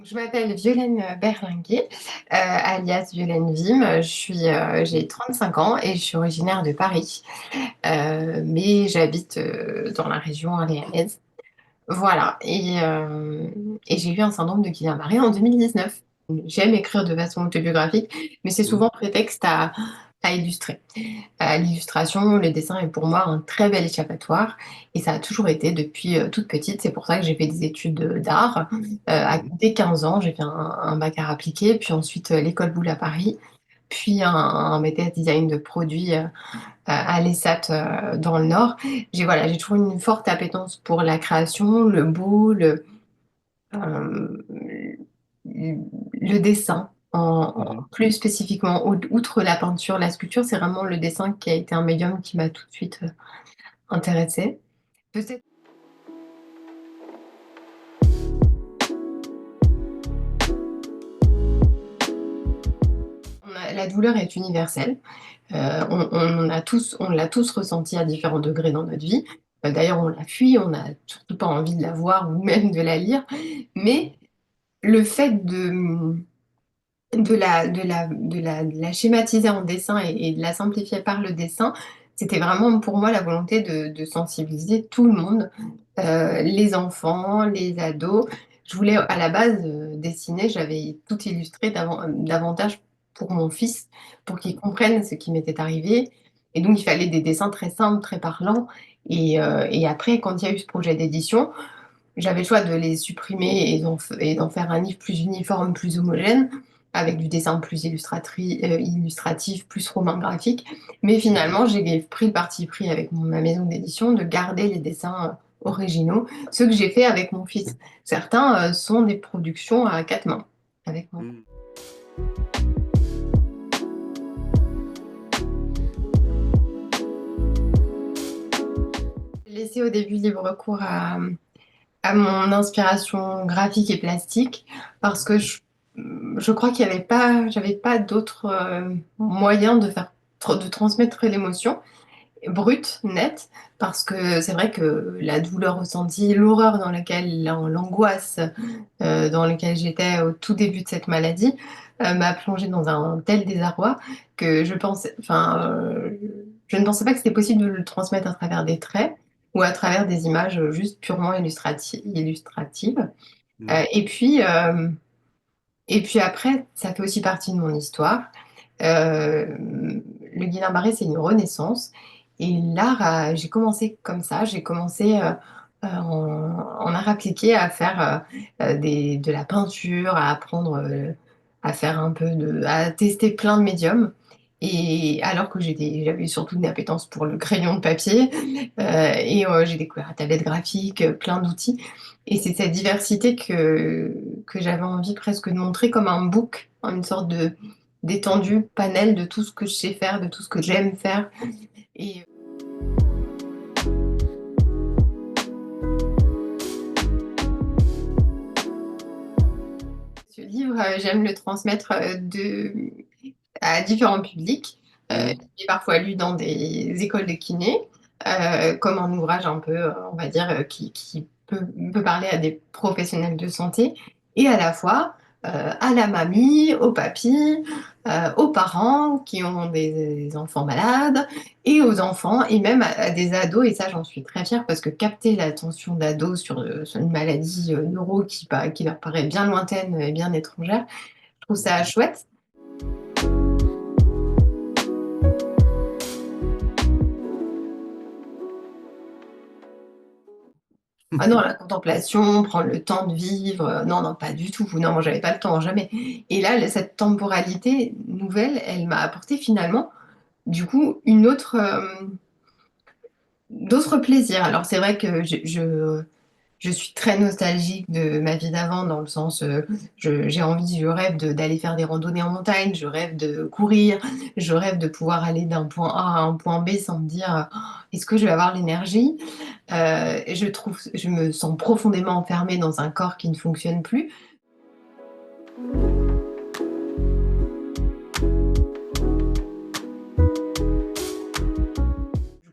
Je m'appelle Violaine Berlinguer, alias Violaine Vim. J'ai 35 ans et je suis originaire de Paris. Mais j'habite dans la région orléanaise. Voilà. Et j'ai eu un syndrome de Guillain-Barré en 2019. J'aime écrire de façon autobiographique, mais c'est Mhm. souvent prétexte à illustrer. L'illustration, le dessin est pour moi un très bel échappatoire et ça a toujours été depuis toute petite. C'est pour ça que j'ai fait des études d'art. Mhm. Dès 15 ans, j'ai fait un bac art appliqué, puis ensuite l'école Boulle à Paris, puis un BTS design de produits à l'ESAT dans le Nord. J'ai toujours une forte appétence pour la création, le beau, euh, le dessin. Mhm. Plus spécifiquement, outre la peinture, la sculpture, c'est vraiment le dessin qui a été un médium qui m'a tout de suite intéressée. Peut-être la douleur est universelle. On l'a tous ressenti à différents degrés dans notre vie. D'ailleurs, on la fuit, on n'a surtout pas envie de la voir ou même de la lire. Mais le fait de la schématiser en dessin et de la simplifier par le dessin, c'était vraiment pour moi la volonté de sensibiliser tout le monde, les enfants, les ados. Je voulais à la base dessiner, j'avais tout illustré davantage pour mon fils, pour qu'il comprenne ce qui m'était arrivé. Et donc il fallait des dessins très simples, très parlants. Et après, quand il y a eu ce projet d'édition, j'avais le choix de les supprimer et d'en faire un livre plus uniforme, plus homogène, avec du dessin plus illustratif, plus roman graphique. Mais Mhm. finalement, j'ai pris le parti pris avec ma maison d'édition de garder les dessins originaux, ceux que j'ai fait avec mon fils. Certains sont des productions à quatre mains, avec moi. Mhm. J'ai laissé au début libre cours à mon inspiration graphique et plastique parce que je crois qu'il y avait pas, j'avais pas d'autre moyen de transmettre l'émotion brute, nette, parce que c'est vrai que la douleur ressentie, l'horreur dans laquelle, l'angoisse dans laquelle j'étais au tout début de cette maladie m'a plongée dans un tel désarroi que je ne pensais pas que c'était possible de le transmettre à travers des traits ou à travers des images juste purement illustratives. Euh, Mhm. et puis, euh, et puis après, ça fait aussi partie de mon histoire. Le Guillain-Barré, c'est une renaissance. Et l'art, j'ai commencé comme ça. J'ai commencé en art appliqué à faire de la peinture, à apprendre à faire à tester plein de médiums. Et alors que j'avais surtout une appétence pour le crayon de papier, j'ai découvert la tablette graphique, plein d'outils. Et c'est cette diversité que j'avais envie presque de montrer comme un book, une sorte de d'étendue, panel de tout ce que je sais faire, de tout ce que j'aime faire. Et ce livre, j'aime le transmettre à différents publics. Mhm. Il est parfois lu dans des écoles de kiné, comme un ouvrage un peu, on va dire, qui peut parler à des professionnels de santé, et à la fois à la mamie, au papy, aux parents qui ont des enfants malades, et aux enfants, et même à des ados. Et ça, j'en suis très fière, parce que capter l'attention d'ados sur une maladie neuro qui leur paraît bien lointaine et bien étrangère, je trouve ça chouette. Ah non, la contemplation, prendre le temps de vivre, non, non, pas du tout. Non, moi, j'avais pas le temps, jamais. Et là, cette temporalité nouvelle, elle m'a apporté finalement, du coup, d'autres plaisirs. Alors, c'est vrai que je suis très nostalgique de ma vie d'avant, dans le sens, j'ai envie, je rêve d'aller faire des randonnées en montagne, je rêve de courir, je rêve de pouvoir aller d'un point A à un point B sans me dire, oh, est-ce que je vais avoir l'énergie? Je me sens profondément enfermée dans un corps qui ne fonctionne plus.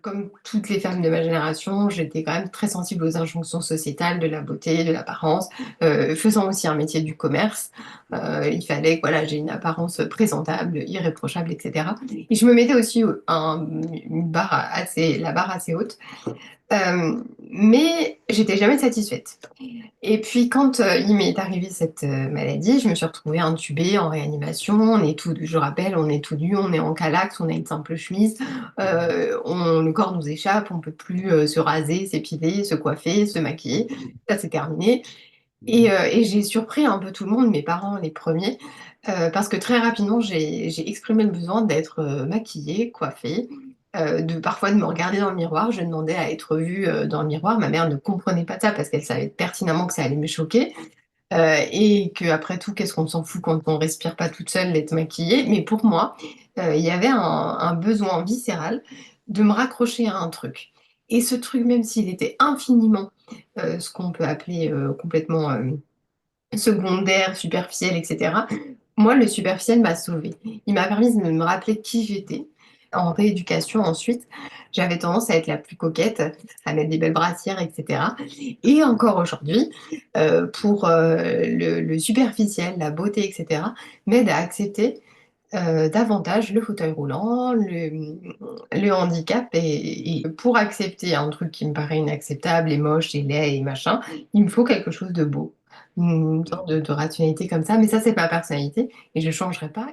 Comme toutes les femmes de ma génération, j'étais quand même très sensible aux injonctions sociétales de la beauté, de l'apparence, faisant aussi un métier du commerce. Il fallait que voilà, j'ai une apparence présentable, irréprochable, etc. Et je me mettais aussi une barre la barre assez haute. Mais j'étais jamais satisfaite. Et puis quand il m'est arrivé cette maladie, je me suis retrouvée intubée en réanimation. Je rappelle, on est tout nu, on est en calax, on a une simple chemise, le corps nous échappe, on peut plus se raser, s'épiler, se coiffer, se maquiller. Ça c'est terminé. Et j'ai surpris un peu tout le monde, mes parents les premiers, parce que très rapidement j'ai exprimé le besoin d'être maquillée, coiffée, parfois de me regarder dans le miroir. Je demandais à être vue dans le miroir. Ma mère ne comprenait pas ça parce qu'elle savait pertinemment que ça allait me choquer. Et que après tout, qu'est-ce qu'on s'en fout quand on respire pas toute seule d'être maquillée. Mais pour moi, il y avait un besoin viscéral de me raccrocher à un truc. Et ce truc, même s'il était infiniment ce qu'on peut appeler complètement secondaire, superficiel, etc., moi, le superficiel m'a sauvée. Il m'a permis de me rappeler qui j'étais. En rééducation, ensuite, j'avais tendance à être la plus coquette, à mettre des belles brassières, etc. Et encore aujourd'hui, pour le superficiel, la beauté, etc., m'aide à accepter davantage le fauteuil roulant, le handicap. Et pour accepter un truc qui me paraît inacceptable et moche et laid et machin, il me faut quelque chose de beau, une sorte de rationalité comme ça. Mais ça, c'est ma personnalité et je ne changerai pas.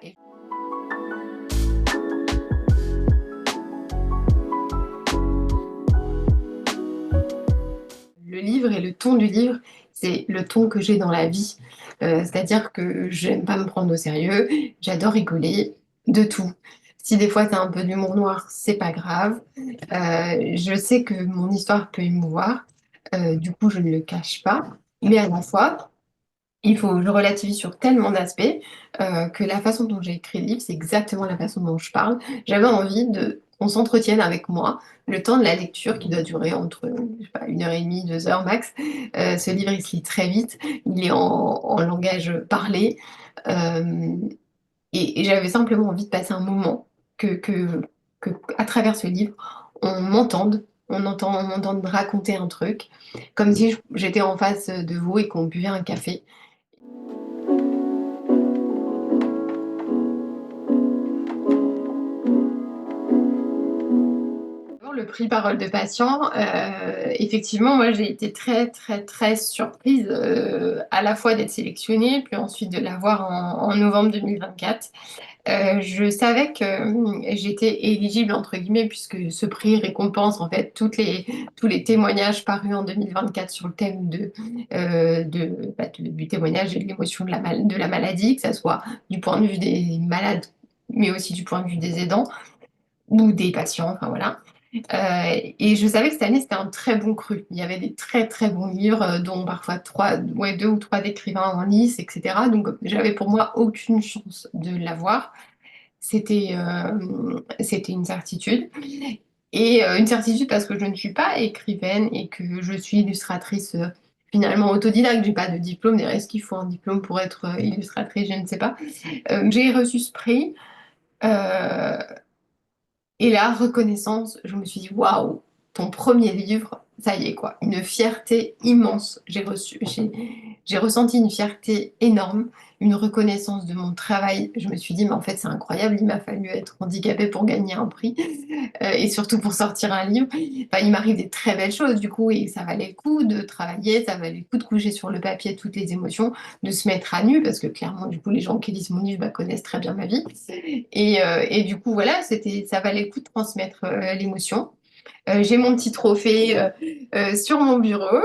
Le livre et le ton du livre, c'est le ton que j'ai dans la vie. C'est-à-dire que j'aime pas me prendre au sérieux, j'adore rigoler de tout. Si des fois t'as un peu d'humour noir, c'est pas grave. Je sais que mon histoire peut émouvoir, du coup je ne le cache pas, mais à la fois, je relativise sur tellement d'aspects que la façon dont j'ai écrit le livre, c'est exactement la façon dont je parle. J'avais envie qu'on s'entretienne avec moi le temps de la lecture qui doit durer entre, je sais pas, 1 heure et demie, 2 heures max. Ce livre, il se lit très vite, il est en langage parlé. euh, et j'avais simplement envie de passer un moment que à travers ce livre, on m'entende raconter un truc, comme si j'étais en face de vous et qu'on buvait un café. D'abord, le prix Parole de patient, effectivement, moi j'ai été très très très surprise à la fois d'être sélectionnée, puis ensuite de l'avoir en novembre 2024. Je savais que j'étais éligible entre guillemets puisque ce prix récompense en fait tous les témoignages parus en 2024 sur le thème du témoignage et de l'émotion de la maladie, que ça soit du point de vue des malades, mais aussi du point de vue des aidants ou des patients, enfin voilà. Et je savais que cette année, c'était un très bon cru. Il y avait des très très bons livres, dont parfois deux ou trois d'écrivains en lice, etc. Donc j'avais pour moi aucune chance de l'avoir. C'était une certitude. Et une certitude parce que je ne suis pas écrivaine et que je suis illustratrice finalement autodidacte. J'ai pas de diplôme. D'ailleurs, est-ce qu'il faut un diplôme pour être illustratrice? Je ne sais pas. J'ai reçu ce prix. euh, et la reconnaissance, je me suis dit, waouh, ton premier livre, ça y est quoi, une fierté immense. J'ai ressenti une fierté énorme, une reconnaissance de mon travail. Je me suis dit, mais en fait, c'est incroyable, il m'a fallu être handicapée pour gagner un prix et surtout pour sortir un livre. Enfin, il m'arrive des très belles choses du coup, et ça valait le coup de travailler, ça valait le coup de coucher sur le papier toutes les émotions, de se mettre à nu, parce que clairement, du coup, les gens qui lisent mon livre bah, connaissent très bien ma vie. Et du coup, voilà, ça valait le coup de transmettre l'émotion. J'ai mon petit trophée sur mon bureau.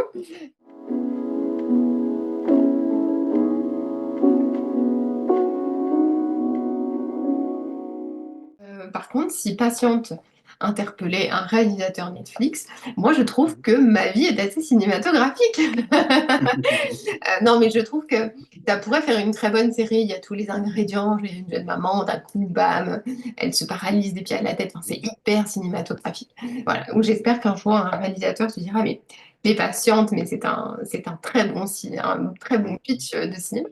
Par contre, si patiente interpellait un réalisateur Netflix, moi je trouve que ma vie est assez cinématographique. Non, mais je trouve que ça pourrait faire une très bonne série. Il y a tous les ingrédients. J'ai une jeune maman, d'un coup, bam, elle se paralyse des pieds à la tête. Enfin, c'est hyper cinématographique. Voilà. Donc j'espère qu'un jour, un réalisateur se dira, mais patiente, mais c'est un très bon pitch de cinéma.